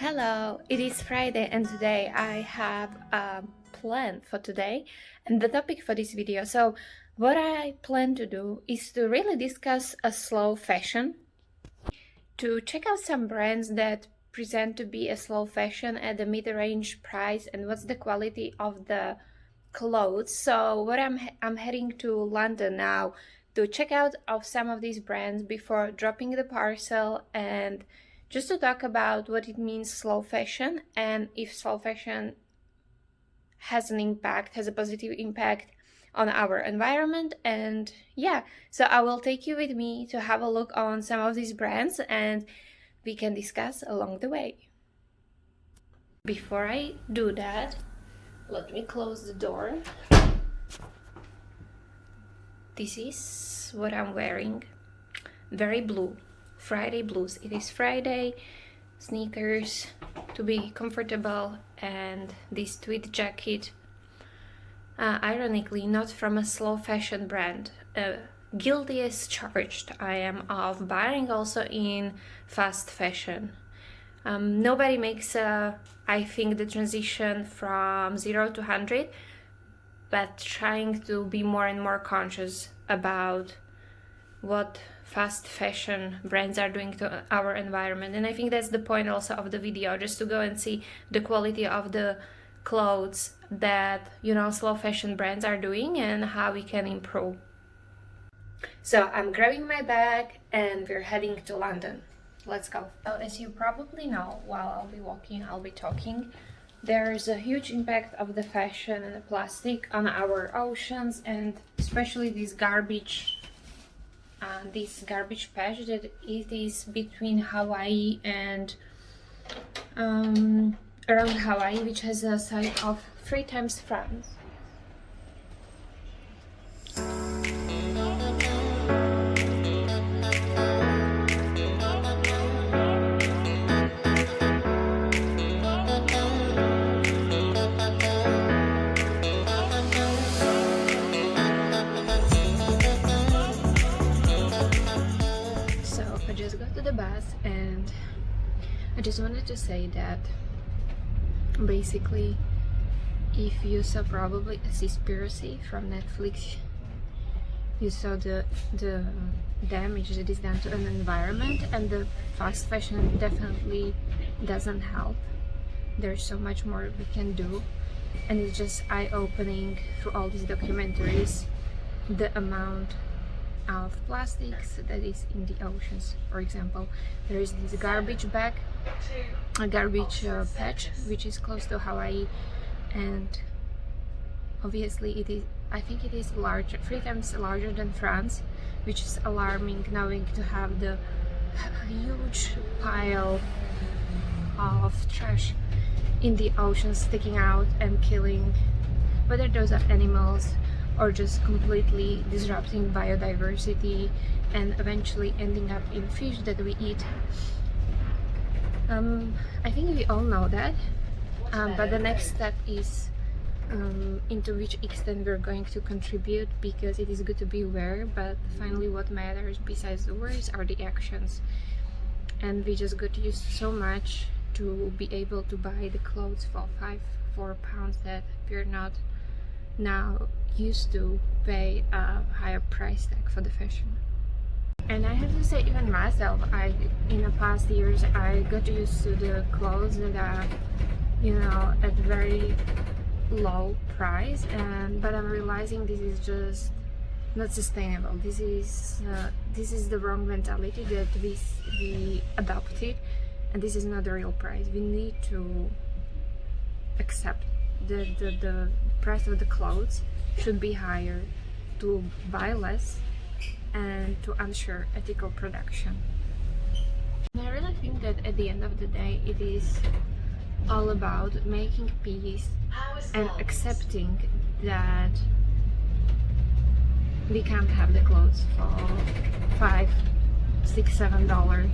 Hello, it is Friday and today I have a plan for today and the topic for this video. So what I plan to do is to really discuss a slow fashion, to check out some brands that present to be a slow fashion at the mid-range price and what's the quality of the clothes. So what I'm heading to London now to check out of some of these brands before dropping the parcel, and just to talk about what it means slow fashion and if slow fashion has a positive impact on our environment. And yeah, so I will take you with me to have a look on some of these brands and we can discuss along the way. Before I do that, let me close the door. This is what I'm wearing. Very blue. Friday blues. It is Friday. Sneakers to be comfortable and this tweed jacket. Ironically, not from a slow fashion brand. Guilty as charged I am of buying also in fast fashion. Nobody makes, I think, the transition from 0 to 100, but trying to be more and more conscious about what fast fashion brands are doing to our environment. And I think that's the point also of the video, just to go and see the quality of the clothes that, slow fashion brands are doing and how we can improve. So I'm grabbing my bag and we're heading to London. Let's go. Well, as you probably know, while I'll be walking, I'll be talking. There's a huge impact of the fashion and the plastic on our oceans, and especially this garbage patch that it is between Hawaii and around Hawaii, which has a size of 3 times France. I just got to the bus and I just wanted to say that basically, if you saw probably a Seaspiracy from Netflix, you saw the damage that is done to an environment, and the fast fashion definitely doesn't help. There's so much more we can do, and it's just eye-opening through all these documentaries the amount of plastics that is in the oceans. For example, there is this garbage patch which is close to Hawaii, and obviously I think it is larger, 3 times larger than France, which is alarming, knowing to have the huge pile of trash in the ocean sticking out and killing, whether those are animals or just completely disrupting biodiversity and eventually ending up in fish that we eat. I think we all know that, but the next step is into which extent we're going to contribute, because it is good to be aware, but finally what matters besides the words are the actions. And we just got used so much to be able to buy the clothes for £4 that we're not now used to pay a higher price tag for the fashion. And I have to say, even myself, in the past years I got used to the clothes that are at very low price, but I'm realizing this is just not sustainable. This is the wrong mentality that we adopted, and this is not the real price. We need to accept the price of the clothes should be higher to buy less and to ensure ethical production. And I really think that at the end of the day it is all about making peace and accepting that we can't have the clothes for $5, $6, $7,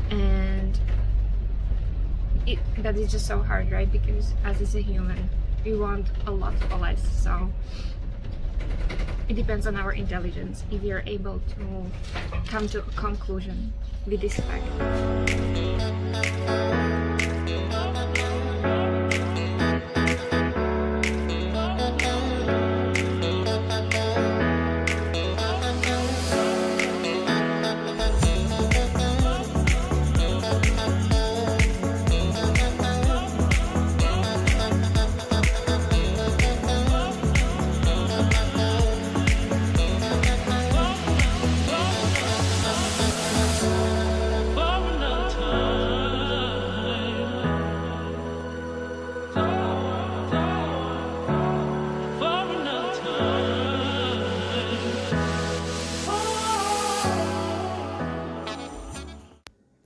and that is just so hard, right? Because as a human we want a lot for less, so it depends on our intelligence if we are able to come to a conclusion with this fact.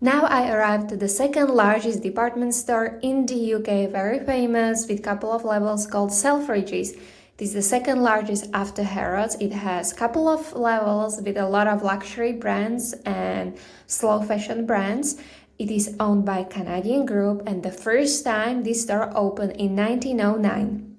Now I arrived at the second largest department store in the UK, very famous with couple of levels, called Selfridges. It is the second largest after Harrods. It has couple of levels with a lot of luxury brands and slow fashion brands. It is owned by a Canadian group, and the first time this store opened in 1909.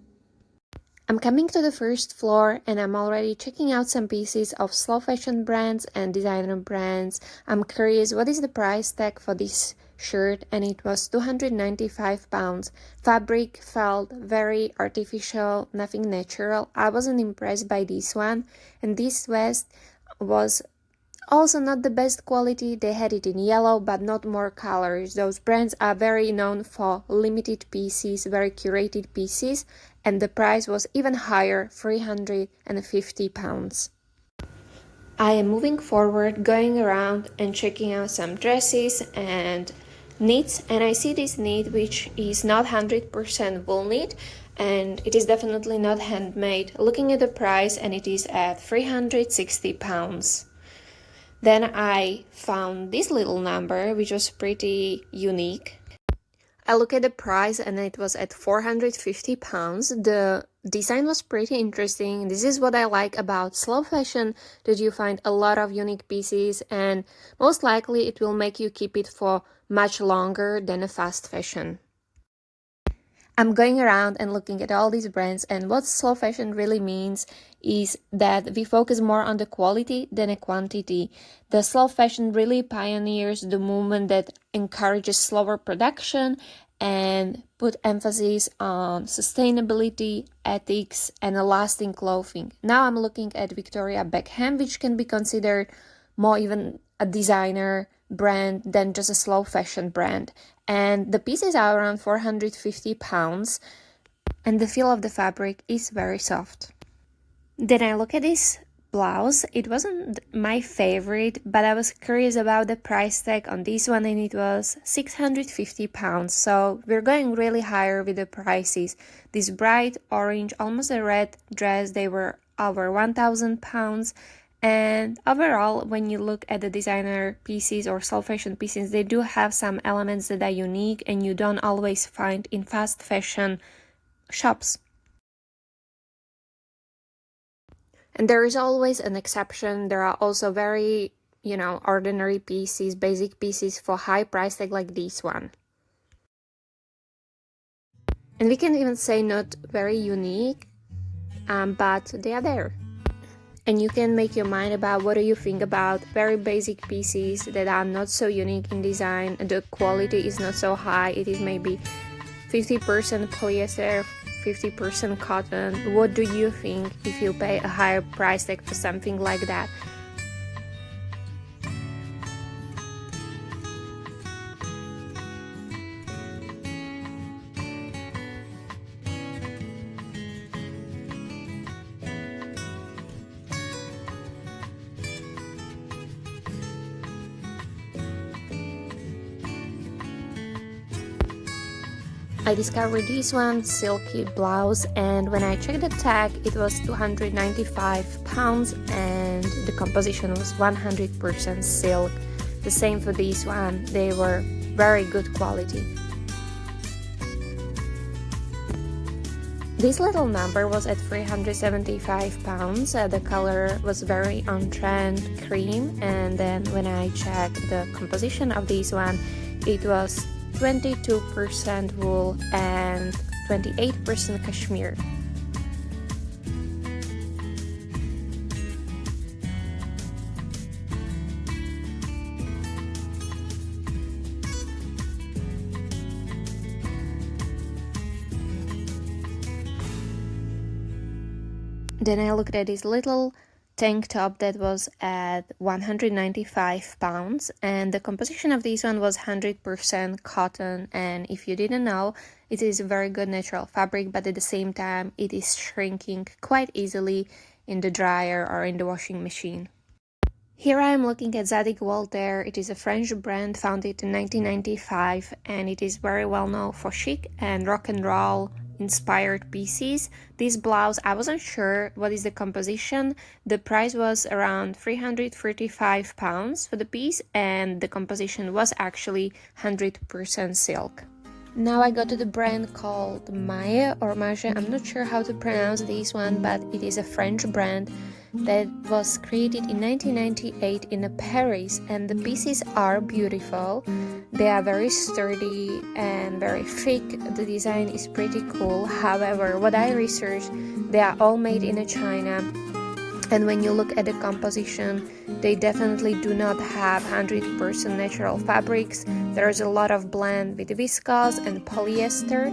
I'm coming to the first floor and I'm already checking out some pieces of slow fashion brands and designer brands. I'm curious what is the price tag for this shirt, and it was £295. Fabric felt very artificial, nothing natural. I wasn't impressed by this one, and this vest was also not the best quality. They had it in yellow but not more colors. Those brands are very known for limited pieces, very curated pieces, and the price was even higher, £350. I am moving forward, going around and checking out some dresses and knits, and I see this knit which is not 100% wool knit, and it is definitely not handmade. Looking at the price, and it is at £360. Then I found this little number, which was pretty unique. I look at the price and it was at £450. The design was pretty interesting. This is what I like about slow fashion, that you find a lot of unique pieces, and most likely it will make you keep it for much longer than a fast fashion. I'm going around and looking at all these brands, and what slow fashion really means is that we focus more on the quality than a quantity. The slow fashion really pioneers the movement that encourages slower production and put emphasis on sustainability, ethics, and a lasting clothing. Now I'm looking at Victoria Beckham, which can be considered more even a designer brand than just a slow fashion brand, and the pieces are around £450, and the feel of the fabric is very soft. Then I look at this blouse. It wasn't my favorite, but I was curious about the price tag on this one, and it was £650. So we're going really higher with the prices. This bright orange, almost a red dress, they were over £1,000. And overall, when you look at the designer pieces or slow fashion pieces, they do have some elements that are unique and you don't always find in fast fashion shops. And there is always an exception. There are also very, ordinary pieces, basic pieces for high price tag like this one. And we can even say not very unique, but they are there. And you can make your mind about what do you think about very basic pieces that are not so unique in design, and the quality is not so high. It is maybe 50% polyester, 50% cotton. What do you think if you pay a higher price tag for something like that? I discovered this one, silky blouse, and when I checked the tag, it was £295 and the composition was 100% silk. The same for this one, they were very good quality. This little number was at £375. The color was very on trend, cream, and then when I checked the composition of this one, it was 22% wool and 28% cashmere. Then I looked at this little tank top that was at £195, and the composition of this one was 100% cotton, and if you didn't know, it is a very good natural fabric, but at the same time it is shrinking quite easily in the dryer or in the washing machine. Here I am looking at Zadig Voltaire. It is a French brand founded in 1995, and it is very well known for chic and rock and roll inspired pieces. This blouse, I wasn't sure what is the composition. The price was around £335 for the piece, and the composition was actually 100% silk. Now I go to the brand called Maje or Mage. I'm not sure how to pronounce this one, but it is a French brand that was created in 1998 in Paris, and the pieces are beautiful. They are very sturdy and very thick. The design is pretty cool. However, what I researched, they are all made in China. And when you look at the composition, they definitely do not have 100% natural fabrics. There is a lot of blend with viscose and polyester.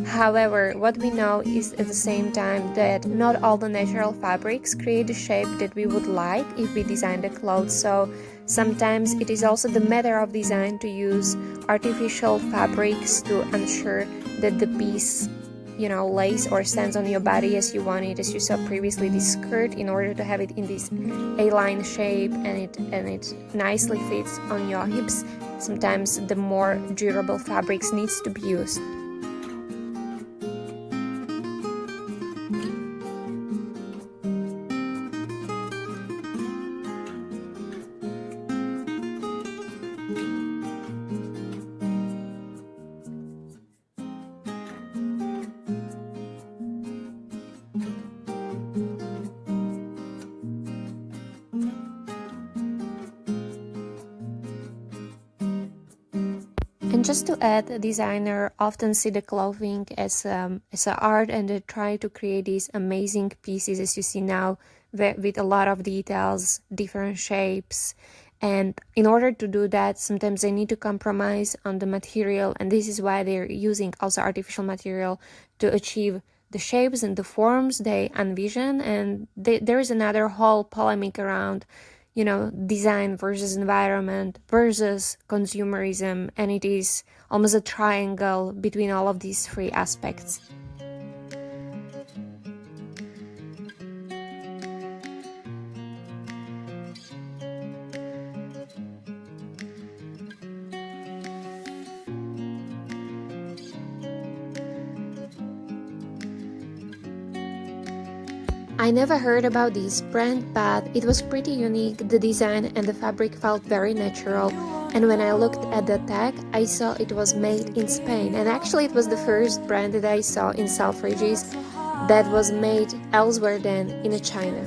However, what we know is at the same time that not all the natural fabrics create the shape that we would like if we design the clothes. So sometimes it is also the matter of design to use artificial fabrics to ensure that the piece lays or stands on your body as you want it. As you saw previously, this skirt, in order to have it in this A-line shape and it nicely fits on your hips, sometimes the more durable fabrics needs to be used. And just to add, the designer often see the clothing as an art, and they try to create these amazing pieces, as you see now, with a lot of details, different shapes. And in order to do that, sometimes they need to compromise on the material, and this is why they're using also artificial material to achieve the shapes and the forms they envision. And there is another whole polemic around design versus environment versus consumerism, and it is almost a triangle between all of these three aspects. I never heard about this brand, but it was pretty unique. The design and the fabric felt very natural, and when I looked at the tag, I saw it was made in Spain, and actually it was the first brand that I saw in Selfridges that was made elsewhere than in China.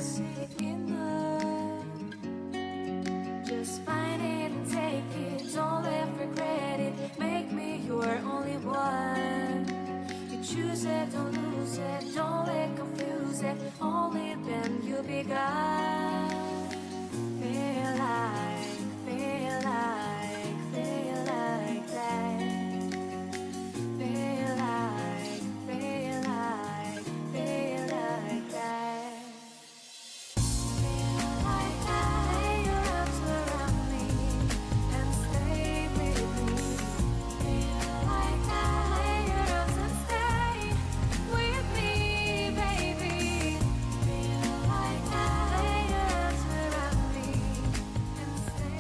Only then you begun. Feel like that. Feel like that. Feel like that. Lay your arms around me and stay with me. Feel like that. Lay your arms and stay with me, baby.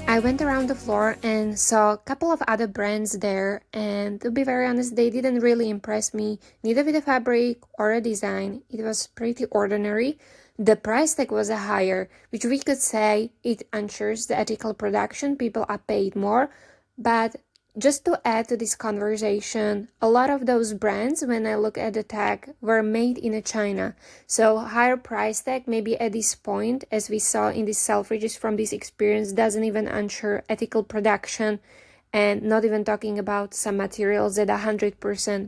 I went around the floor and saw a couple of other brands there, and to be very honest, they didn't really impress me, neither with the fabric or the design. It was pretty ordinary. The price tag was higher, which we could say it ensures the ethical production. People are paid more, but just to add to this conversation, a lot of those brands, when I look at the tag, were made in China. So higher price tag, maybe at this point, as we saw in this Selfridges from this experience, doesn't even ensure ethical production, and not even talking about some materials that are 100%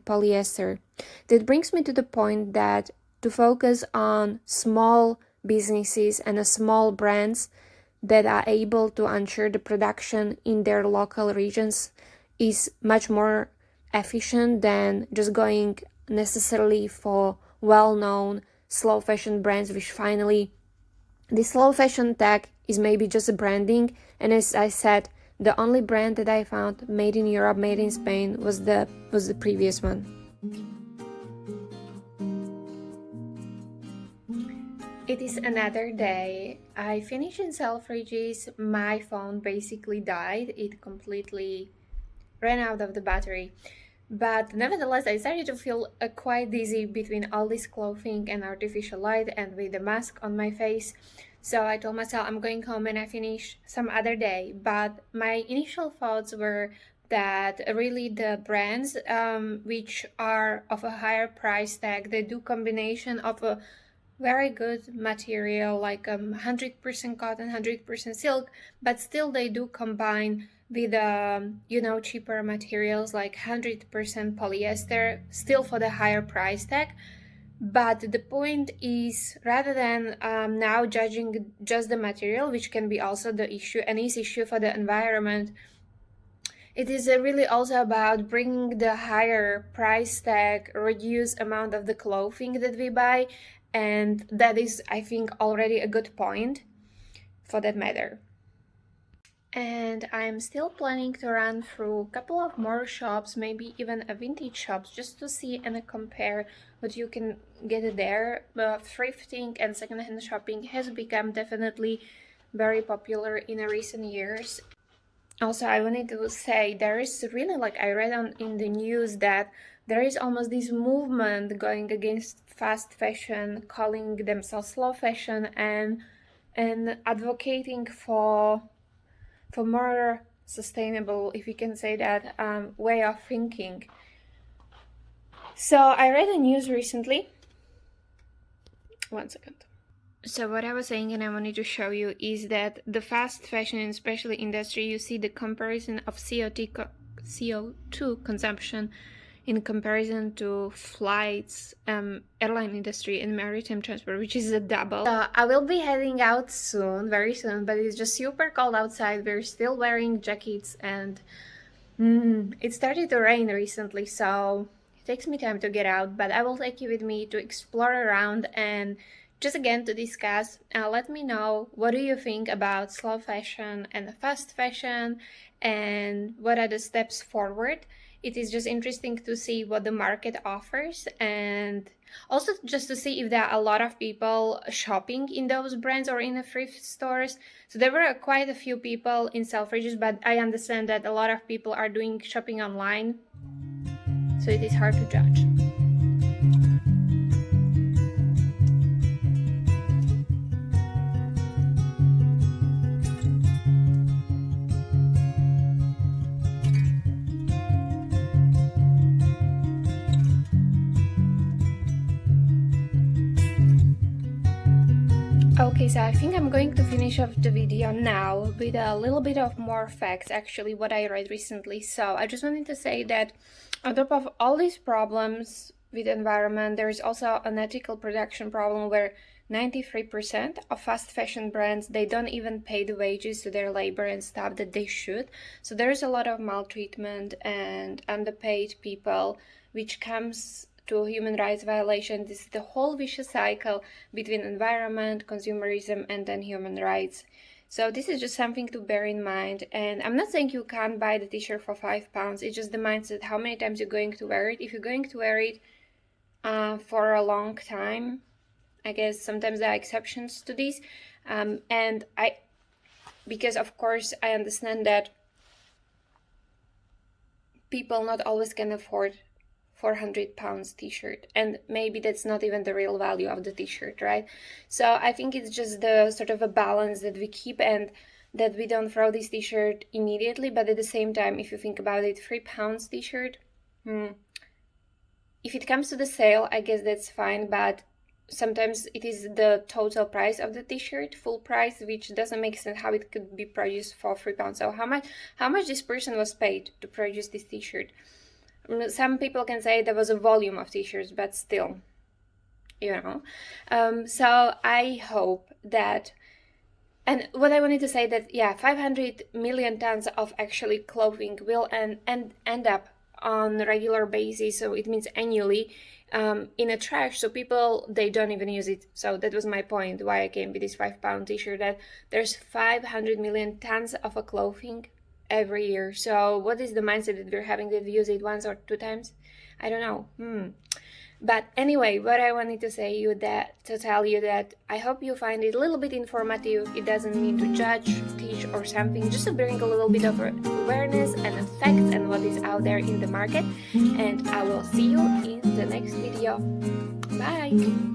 polyester. That brings me to the point that to focus on small businesses and small brands that are able to ensure the production in their local regions is much more efficient than just going necessarily for well-known slow fashion brands, which finally the slow fashion tag is maybe just a branding. And as I said, the only brand that I found made in Europe, made in Spain was the previous one. It is another day. I finished in Selfridges. My phone basically died. It completely ran out of the battery. But nevertheless, I started to feel quite dizzy between all this clothing and artificial light and with the mask on my face. So I told myself I'm going home and I finish some other day. But my initial thoughts were that really the brands which are of a higher price tag, they do combination of a very good material like 100% cotton, 100% silk, but still they do combine with cheaper materials like 100% polyester, still for the higher price tag. But the point is, rather than now judging just the material, which can be also the issue and is issue for the environment, it is really also about bringing the higher price tag, reduce amount of the clothing that we buy, and that is, I think, already a good point for that matter. And I'm still planning to run through a couple of more shops, maybe even a vintage shops, just to see and compare what you can get there. Thrifting and secondhand shopping has become definitely very popular in recent years. Also, I wanted to say there is really, like I read on in the news, that there is almost this movement going against fast fashion, calling themselves slow fashion, and advocating for more sustainable, if you can say that, way of thinking. So I read the news recently. One second. So what I was saying and I wanted to show you is that the fast fashion and especially industry, you see the comparison of CO2 consumption in comparison to flights, airline industry and maritime transport, which is a double. I will be heading out soon, very soon, but it's just super cold outside. We're still wearing jackets and it started to rain recently, so it takes me time to get out, but I will take you with me to explore around and just again to discuss. Let me know, what do you think about slow fashion and fast fashion, and what are the steps forward? It is just interesting to see what the market offers, and also just to see if there are a lot of people shopping in those brands or in the thrift stores. So there were quite a few people in Selfridges, but I understand that a lot of people are doing shopping online, so it is hard to judge. Okay, so I think I'm going to finish off the video now with a little bit of more facts, actually, what I read recently. So I just wanted to say that on top of all these problems with the environment, there is also an ethical production problem where 93% of fast fashion brands, they don't even pay the wages to their labor and staff that they should. So there is a lot of maltreatment and underpaid people, which comes to human rights violation. This is the whole vicious cycle between environment, consumerism, and then human rights. So this is just something to bear in mind. And I'm not saying you can't buy the t-shirt for £5. It's just the mindset, how many times you're going to wear it. If you're going to wear it for a long time, I guess sometimes there are exceptions to this. Because of course I understand that people not always can afford £400 t-shirt, and maybe that's not even the real value of the t-shirt, right? So I think it's just the sort of a balance that we keep, and that we don't throw this t-shirt immediately, but at the same time, if you think about it, £3 t-shirt, if it comes to the sale, I guess that's fine, but sometimes it is the total price of the t-shirt, full price, which doesn't make sense how it could be produced for £3. So how much this person was paid to produce this t-shirt? Some people can say there was a volume of t-shirts, but still, so I hope that, and what I wanted to say that, 500 million tons of actually clothing will end up on a regular basis, so it means annually, in a trash, so people, they don't even use it. So that was my point, why I came with this £5 t-shirt, that there's 500 million tons of a clothing every year. So what is the mindset that we're having, that we use it once or two times? I don't know. But anyway, what I wanted to say you that to tell you that I hope you find it a little bit informative. It doesn't mean to judge, teach, or something, just to bring a little bit of awareness and facts and what is out there in the market. And I will see you in the next video. Bye!